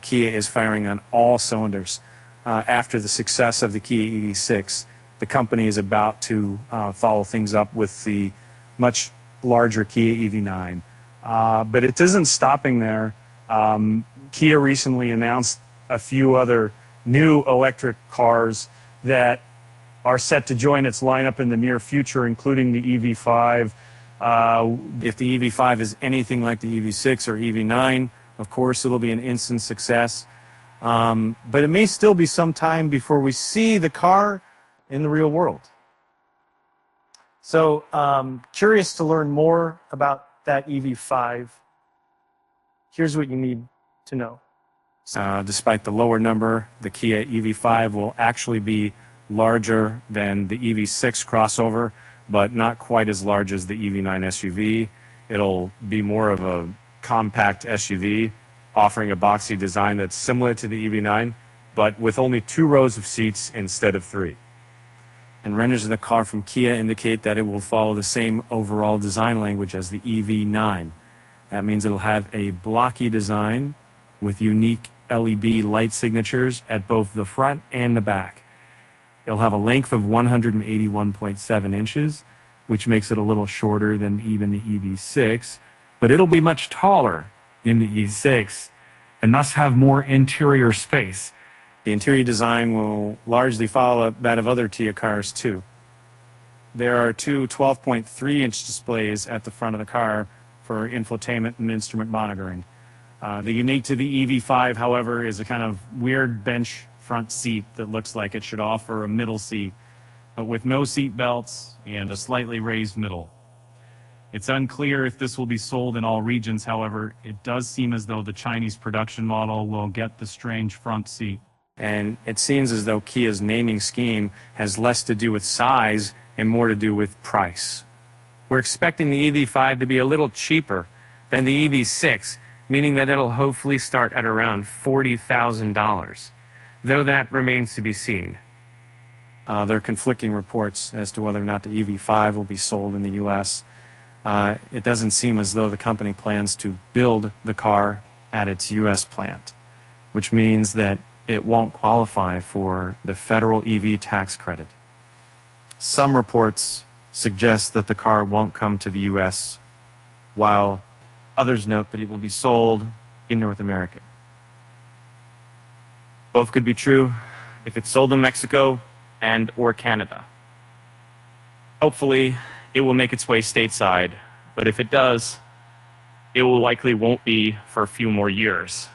Kia is firing on all cylinders. After the success of the Kia EV6, the company is about to follow things up with the much larger Kia EV9. But it isn't stopping there. Kia recently announced a few other new electric cars that are set to join its lineup in the near future, including the EV5. If the EV5 is anything like the EV6 or EV9, of course, it'll be an instant success. But it may still be some time before we see the car in the real world. So, curious to learn more about that EV5. Here's what you need to know. Despite the lower number, the Kia EV5 will actually be larger than the EV6 crossover, but not quite as large as the EV9 SUV. It'll be more of a compact SUV, offering a boxy design that's similar to the EV9, but with only 2 rows of seats instead of 3. And renders of the car from Kia indicate that it will follow the same overall design language as the EV9. That means it'll have a blocky design with unique LED light signatures at both the front and the back. It'll have a length of 181.7 inches, which makes it a little shorter than even the EV6, but it'll be much taller than the E6 and must have more interior space. The interior design will largely follow that of other Kia cars too. There are 2 12.3-inch displays at the front of the car for infotainment and instrument monitoring. The unique to the EV5, however, is a kind of weird bench front seat that looks like it should offer a middle seat, but with no seat belts and a slightly raised middle. It's unclear if this will be sold in all regions, however, it does seem as though the Chinese production model will get the strange front seat. And it seems as though Kia's naming scheme has less to do with size and more to do with price. We're expecting the EV5 to be a little cheaper than the EV6, meaning that it'll hopefully start at around $40,000, though that remains to be seen. There are conflicting reports as to whether or not the EV5 will be sold in the US. It doesn't seem as though the company plans to build the car at its US plant, which means that it won't qualify for the federal EV tax credit. Some reports suggest that the car won't come to the US, while others note that it will be sold in North America. Both could be true if it's sold in Mexico and or Canada. Hopefully, it will make its way stateside, but if it does, it will likely won't be for a few more years.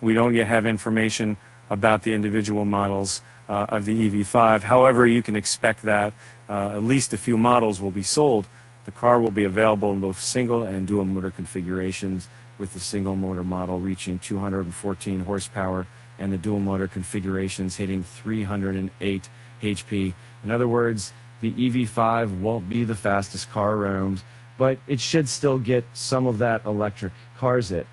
We don't yet have information about the individual models of the EV5. However, you can expect that at least a few models will be sold. The car will be available in both single and dual motor configurations, with the single motor model reaching 214 horsepower and the dual motor configurations hitting 308 HP. In other words, the EV5 won't be the fastest car around, but it should still get some of that electric cars it.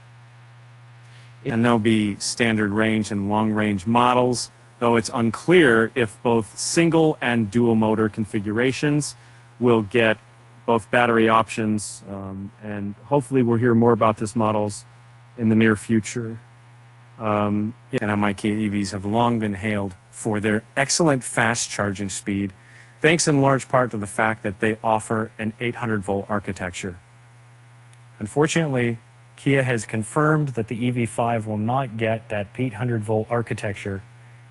And there'll be standard range and long range models, though it's unclear if both single and dual motor configurations will get both battery options, and hopefully we'll hear more about these models in the near future. And my Kia EVs have long been hailed for their excellent fast charging speed, thanks in large part to the fact that they offer an 800-volt architecture. Unfortunately, Kia has confirmed that the EV5 will not get that 800-volt architecture,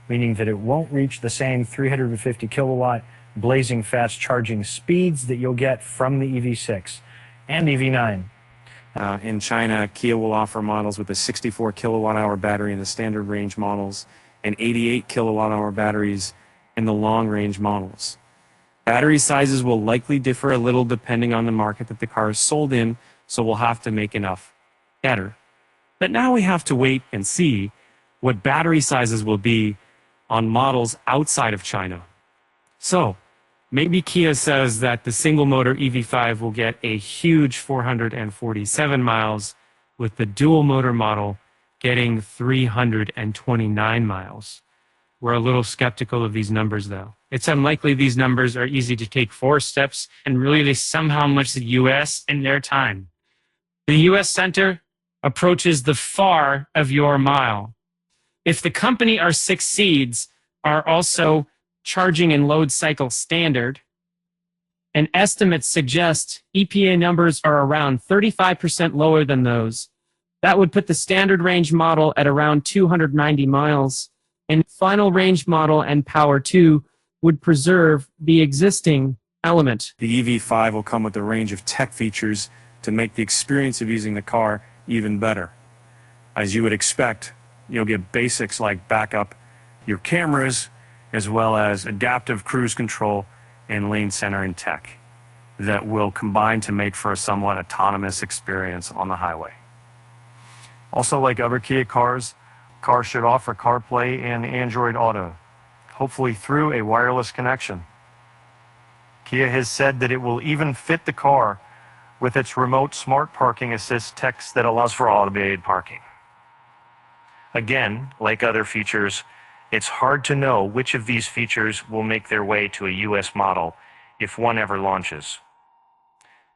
meaning that it won't reach the same 350 kilowatt blazing fast charging speeds that you'll get from the EV6 and EV9. In China, Kia will offer models with a 64 kilowatt-hour battery in the standard range models and 88 kilowatt-hour batteries in the long-range models. Battery sizes will likely differ a little depending on the market that the car is sold in, so we'll have to make enough better. But now we have to wait and see what battery sizes will be on models outside of China. So, maybe Kia says that the single-motor EV5 will get a huge 447 miles, with the dual-motor model getting 329 miles. We're a little skeptical of these numbers, though. It's unlikely these numbers are easy to take 4 steps and really somehow match the US in their time. The US Center approaches the far of your mile. If the company R6 seeds are also charging and load cycle standard, and estimates suggest EPA numbers are around 35% lower than those, that would put the standard range model at around 290 miles, and final range model and Power 2 would preserve the existing element. The EV5 will come with a range of tech features to make the experience of using the car even better. As you would expect, you'll get basics like backup, your cameras, as well as adaptive cruise control and lane centering tech that will combine to make for a somewhat autonomous experience on the highway. Also, like other Kia cars should offer CarPlay and Android Auto, hopefully through a wireless connection. Kia has said that it will even fit the car with its remote smart parking assist text that allows for automated parking. Again, like other features, it's hard to know which of these features will make their way to a US model if one ever launches.